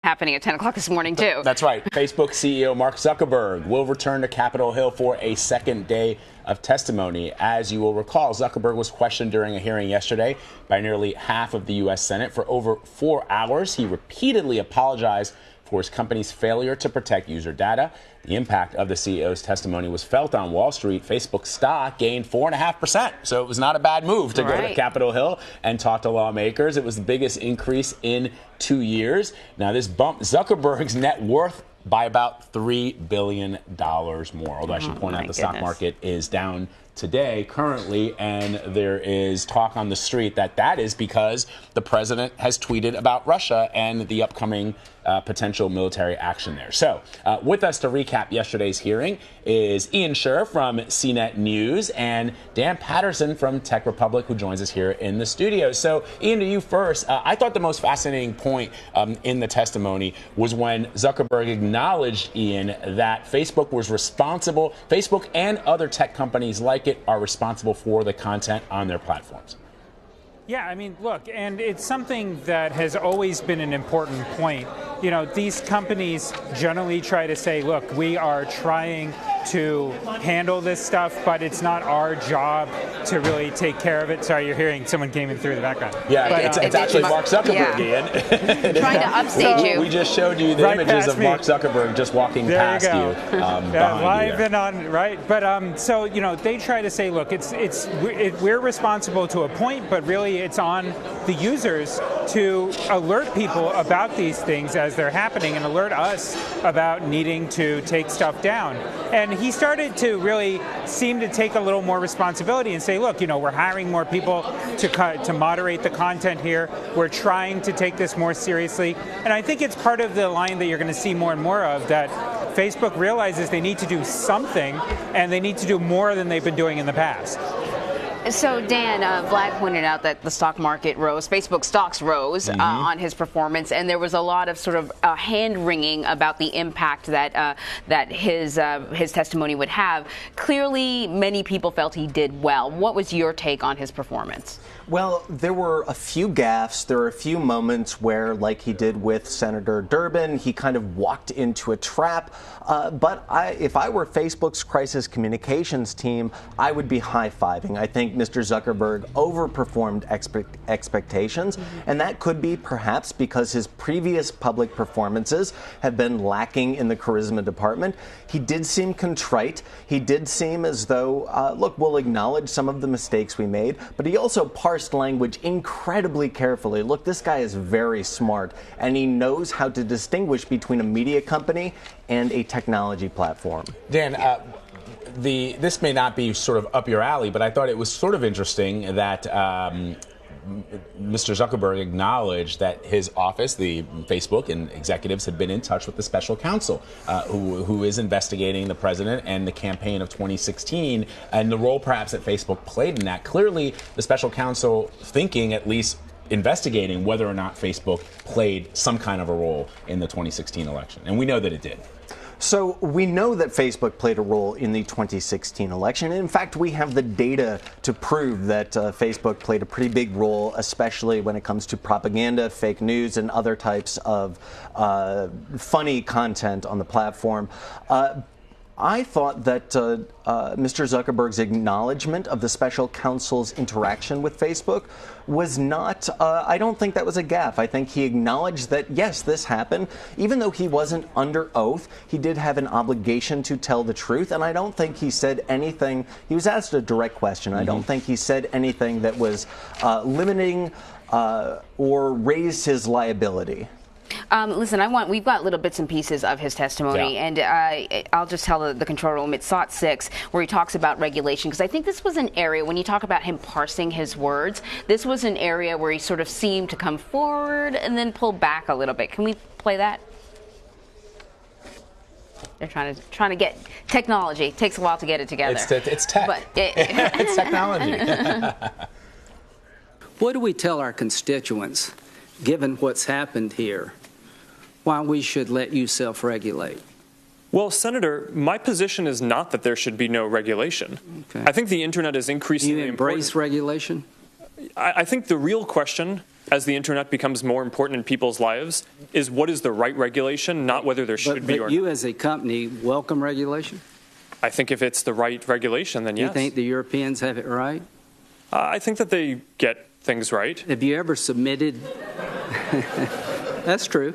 happening at 10 o'clock this morning, too. That's right. Facebook CEO Mark Zuckerberg will return to Capitol Hill for a second day of testimony. As you will recall, Zuckerberg was questioned during a hearing yesterday by nearly half of the U.S. Senate for over 4 hours. He repeatedly apologized for his company's failure to protect user data. The impact of the CEO's testimony was felt on Wall Street. Facebook stock gained 4.5%. So it was not a bad move to go to Capitol Hill and talk to lawmakers. It was the biggest increase in 2 years. Now, this bumped Zuckerberg's net worth by about $3 billion more. Although I should point out the stock market is down today currently, and there is talk on the street that is because the president has tweeted about Russia and the upcoming potential military action there. So with us to recap yesterday's hearing is Ian Scher from CNET News and Dan Patterson from Tech Republic, who joins us here in the studio. So Ian, to you first. I thought the most fascinating point in the testimony was when Zuckerberg acknowledged, Ian, that Facebook was responsible, Facebook and other tech companies like it are responsible for the content on their platforms. Yeah, I mean, look, and it's something that has always been an important point. You know, these companies generally try to say, look, we are trying to handle this stuff, but it's not our job to really take care of it. Sorry, you're hearing someone came in through the background. Yeah, but, it's actually Mark Zuckerberg, Ian. Trying to upstage you. We just showed you the images of Mark Zuckerberg just walking past you. Live and on, right? But so, you know, they try to say, look, we're responsible to a point, but really it's on the users to alert people about these things as they're happening and alert us about needing to take stuff down. And he started to really seem to take a little more responsibility and say, look, you know, we're hiring more people to moderate the content here. We're trying to take this more seriously. And I think it's part of the line that you're going to see more and more of, that Facebook realizes they need to do something and they need to do more than they've been doing in the past. So, Dan, Vlad pointed out that the stock market rose, Facebook stocks rose on his performance, and there was a lot of sort of hand-wringing about the impact that his testimony would have. Clearly, many people felt he did well. What was your take on his performance? Well, there were a few gaffes. There were a few moments where, like he did with Senator Durbin, he kind of walked into a trap. But if I were Facebook's crisis communications team, I would be high-fiving. I think Mr. Zuckerberg overperformed expectations, and that could be perhaps because his previous public performances have been lacking in the charisma department. He did seem contrite. He did seem as though, look, we'll acknowledge some of the mistakes we made, but he also parsed language incredibly carefully. Look, this guy is very smart, and he knows how to distinguish between a media company and a technology platform. Dan, this may not be sort of up your alley, but I thought it was sort of interesting that Mr. Zuckerberg acknowledged that his office, the Facebook and executives, had been in touch with the special counsel who is investigating the president and the campaign of 2016 and the role perhaps that Facebook played in that. Clearly, the special counsel thinking, at least investigating whether or not Facebook played some kind of a role in the 2016 election. And we know that it did. So we know that Facebook played a role in the 2016 election. In fact, we have the data to prove that Facebook played a pretty big role, especially when it comes to propaganda, fake news, and other types of funny content on the platform. I thought that Mr. Zuckerberg's acknowledgement of the special counsel's interaction with Facebook was not, I don't think that was a gaffe. I think he acknowledged that, yes, this happened. Even though he wasn't under oath, he did have an obligation to tell the truth, and I don't think he said anything. He was asked a direct question. I don't think he said anything that was limiting or raised his liability. Listen, we've got little bits and pieces of his testimony, and I'll just tell the control room, it's SOT 6, where he talks about regulation, because I think this was an area, when you talk about him parsing his words, this was an area where he sort of seemed to come forward and then pull back a little bit. Can we play that? They're trying to get technology. It takes a while to get it together. It's tech. But it's technology. What do we tell our constituents, given what's happened here, why we should let you self-regulate? Well, Senator, my position is not that there should be no regulation. Okay. I think the internet is increasingly important. You embrace regulation? I think the real question as the internet becomes more important in people's lives is what is the right regulation, not whether there should be or not. But you as a company welcome regulation? I think if it's the right regulation, then yes. You think the Europeans have it right? I think that they get things right. Have you ever submitted? That's true.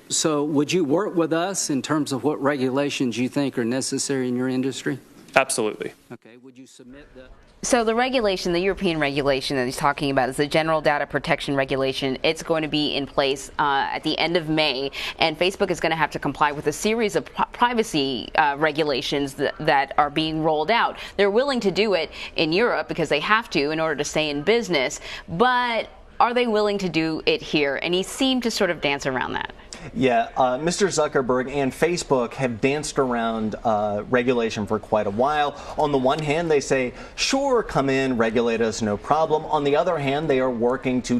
So would you work with us in terms of what regulations you think are necessary in your industry? Absolutely. Okay. Would you submit the... So the regulation, the European regulation that he's talking about is the General Data Protection Regulation. It's going to be in place at the end of May, and Facebook is going to have to comply with a series of privacy regulations that are being rolled out. They're willing to do it in Europe because they have to in order to stay in business, but are they willing to do it here? And he seemed to sort of dance around that. Yeah, Mr. Zuckerberg and Facebook have danced around regulation for quite a while. On the one hand, they say, sure, come in, regulate us, no problem. On the other hand, they are working to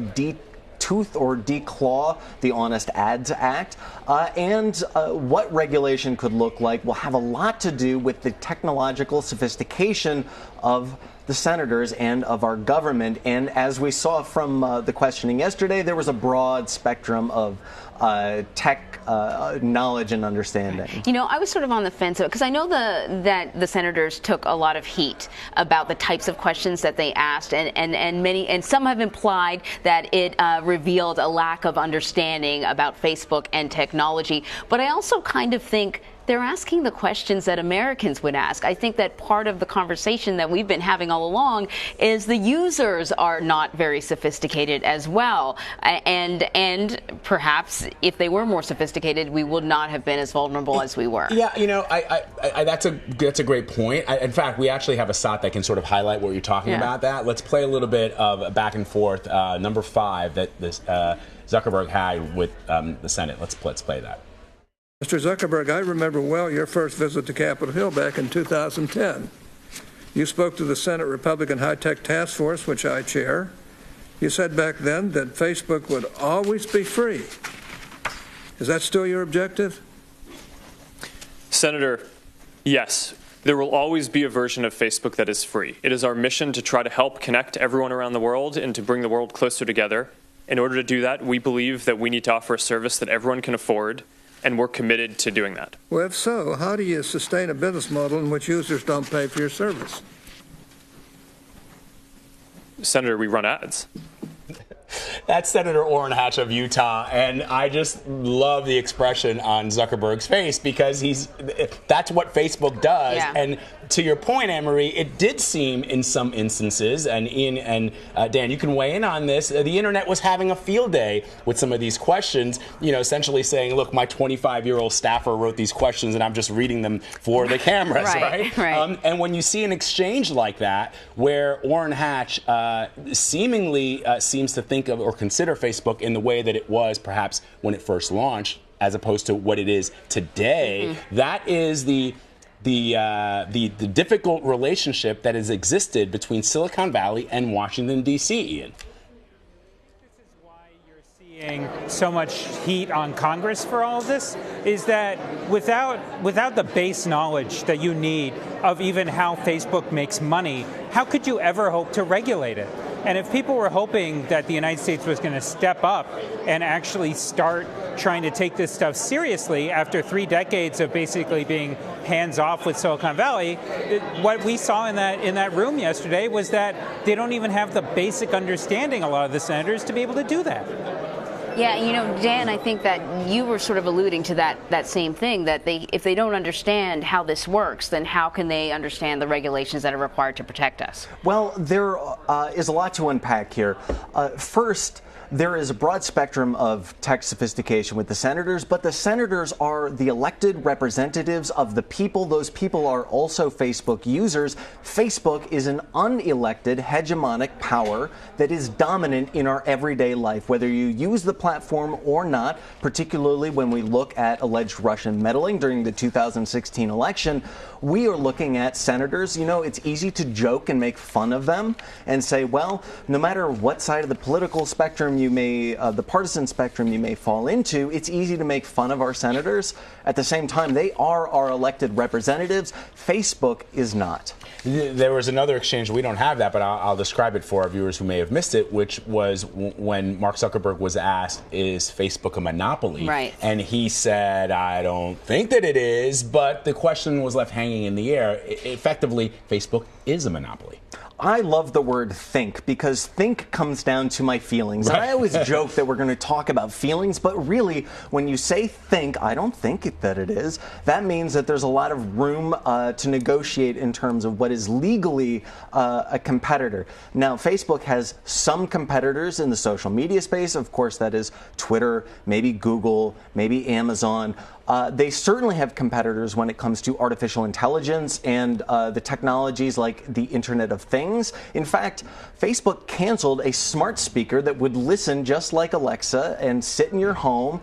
tooth or declaw the Honest Ads Act. What regulation could look like will have a lot to do with the technological sophistication of the senators and of our government. And as we saw from the questioning yesterday, there was a broad spectrum of tech knowledge and understanding. You know, I was sort of on the fence because I know that the senators took a lot of heat about the types of questions that they asked, and some have implied that it revealed a lack of understanding about Facebook and technology. But I also kind of think they're asking the questions that Americans would ask. I think that part of the conversation that we've been having all along is the users are not very sophisticated as well. And perhaps if they were more sophisticated, we would not have been as vulnerable as we were. Yeah, you know, that's a great point. In fact, we actually have a shot that can sort of highlight what you're talking about that. Let's play a little bit of a back and forth, number 5 that this Zuckerberg had with the Senate. Let's play that. Mr. Zuckerberg, I remember well your first visit to Capitol Hill back in 2010. You spoke to the Senate Republican High-Tech Task Force, which I chair. You said back then that Facebook would always be free. Is that still your objective? Senator, yes. There will always be a version of Facebook that is free. It is our mission to try to help connect everyone around the world and to bring the world closer together. In order to do that, we believe that we need to offer a service that everyone can afford, and we're committed to doing that. Well, if so, how do you sustain a business model in which users don't pay for your service? Senator, we run ads. That's Senator Orrin Hatch of Utah, and I just love the expression on Zuckerberg's face because that's what Facebook does. Yeah. And to your point, Anne-Marie, it did seem in some instances, and Ian and Dan, you can weigh in on this, the internet was having a field day with some of these questions, you know, essentially saying, look, my 25-year-old staffer wrote these questions and I'm just reading them for the cameras, right? And when you see an exchange like that, where Orrin Hatch seemingly seems to think of or consider Facebook in the way that it was perhaps when it first launched, as opposed to what it is today, that is the difficult relationship that has existed between Silicon Valley and Washington, D.C., Ian. This is why you're seeing so much heat on Congress for all of this, is that without the base knowledge that you need of even how Facebook makes money, how could you ever hope to regulate it? And if people were hoping that the United States was going to step up and actually start trying to take this stuff seriously after 3 decades of basically being hands-off with Silicon Valley, what we saw in that room yesterday was that they don't even have the basic understanding, a lot of the senators, to be able to do that. Yeah, you know, Dan, I think that you were sort of alluding to that same thing, that if they don't understand how this works, then how can they understand the regulations that are required to protect us? Well, there is a lot to unpack here. First, there is a broad spectrum of tech sophistication with the senators, but the senators are the elected representatives of the people. Those people are also Facebook users. Facebook is an unelected hegemonic power that is dominant in our everyday life, whether you use the platform or not, particularly when we look at alleged Russian meddling during the 2016 election. We are looking at senators. You know, it's easy to joke and make fun of them and say, well, no matter what side of the political spectrum spectrum the partisan spectrum you may fall into, it's easy to make fun of our senators. At the same time, they are our elected representatives. Facebook is not. There was another exchange. We don't have that, but I'll describe it for our viewers who may have missed it, which was when Mark Zuckerberg was asked, is Facebook a monopoly? Right. And he said, I don't think that it is, but the question was left hanging in the air. Effectively, Facebook is a monopoly. I love the word think because think comes down to my feelings. Right. And I always joke that we're going to talk about feelings, but really, when you say think, I don't think that it is. That means that there's a lot of room to negotiate in terms of what is legally a competitor. Now, Facebook has some competitors in the social media space. Of course, that is Twitter, maybe Google, maybe Amazon. They certainly have competitors when it comes to artificial intelligence and the technologies like the Internet of Things. In fact, Facebook canceled a smart speaker that would listen just like Alexa and sit in your home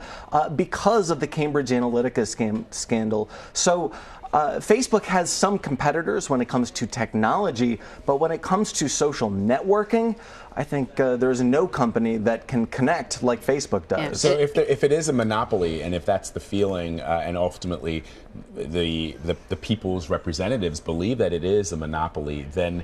because of the Cambridge Analytica scandal. So Facebook has some competitors when it comes to technology, but when it comes to social networking, I think there's no company that can connect like Facebook does. Yeah. So if it is a monopoly, and if that's the feeling, and ultimately the people's representatives believe that it is a monopoly, then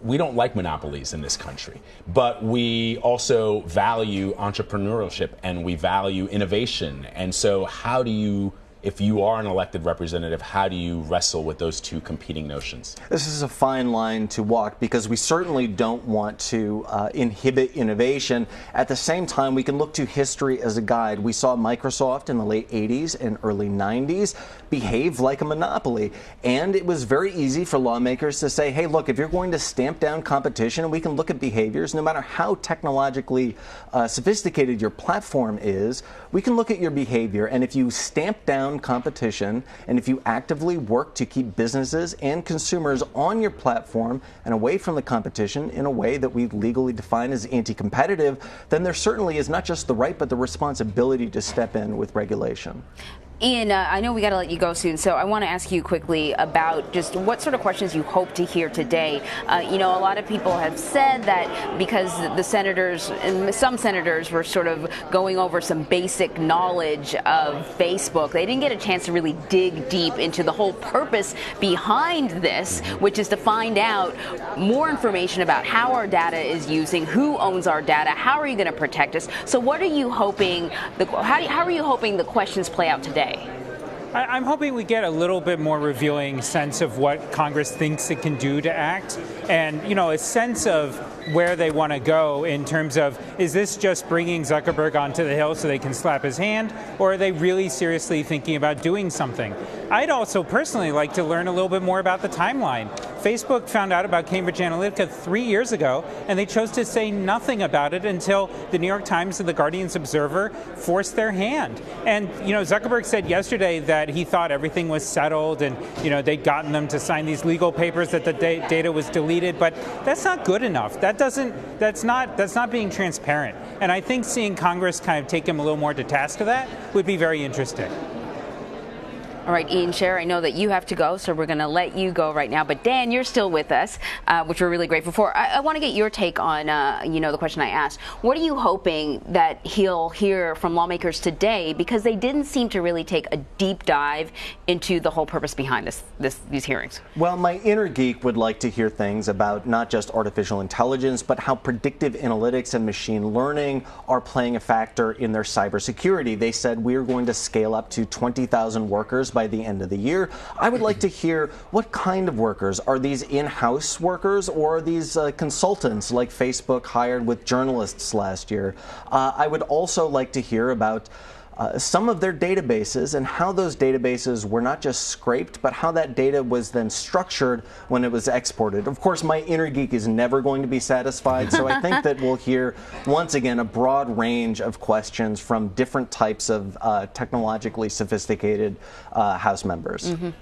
we don't like monopolies in this country, but we also value entrepreneurship and we value innovation. And so how do you, if you are an elected representative, how do you wrestle with those two competing notions? This is a fine line to walk because we certainly don't want to inhibit innovation. At the same time, we can look to history as a guide. We saw Microsoft in the late 80s and early 90s behave like a monopoly. And it was very easy for lawmakers to say, hey, look, if you're going to stamp down competition, we can look at behaviors, no matter how technologically sophisticated your platform is, we can look at your behavior. And if you stamp down competition, and if you actively work to keep businesses and consumers on your platform and away from the competition in a way that we legally define as anti-competitive, then there certainly is not just the right but the responsibility to step in with regulation. Ian, I know we got to let you go soon, so I want to ask you quickly about just what sort of questions you hope to hear today. A lot of people have said that because the senators, and some senators were sort of going over some basic knowledge of Facebook, they didn't get a chance to really dig deep into the whole purpose behind this, which is to find out more information about how our data is using, who owns our data, how are you going to protect us. So what are you hoping, how are you hoping the questions play out today? I'm hoping we get a little bit more revealing sense of what Congress thinks it can do to act, and a sense of where they want to go in terms of, is this just bringing Zuckerberg onto the Hill so they can slap his hand, or are they really seriously thinking about doing something? I'd also personally like to learn a little bit more about the timeline. Facebook found out about Cambridge Analytica 3 years ago, and they chose to say nothing about it until the New York Times and the Guardian's Observer forced their hand. And, Zuckerberg said yesterday that he thought everything was settled and, they'd gotten them to sign these legal papers that the data was deleted, but that's not good enough. That's not being transparent. And I think seeing Congress kind of take him a little more to task of that would be very interesting. All right, Ian Scher, I know that you have to go, so we're going to let you go right now. But Dan, you're still with us, which we're really grateful for. I want to get your take on, the question I asked. What are you hoping that he'll hear from lawmakers today? Because they didn't seem to really take a deep dive into the whole purpose behind these hearings. Well, my inner geek would like to hear things about not just artificial intelligence, but how predictive analytics and machine learning are playing a factor in their cybersecurity. They said we're going to scale up to 20,000 workers by the end of the year. I would like to hear what kind of workers. Are these in-house workers, or are these consultants like Facebook hired with journalists last year? I would also like to hear about some of their databases and how those databases were not just scraped, but how that data was then structured when it was exported. Of course, my inner geek is never going to be satisfied, so I think that we'll hear, once again, a broad range of questions from different types of technologically sophisticated House members. Mm-hmm.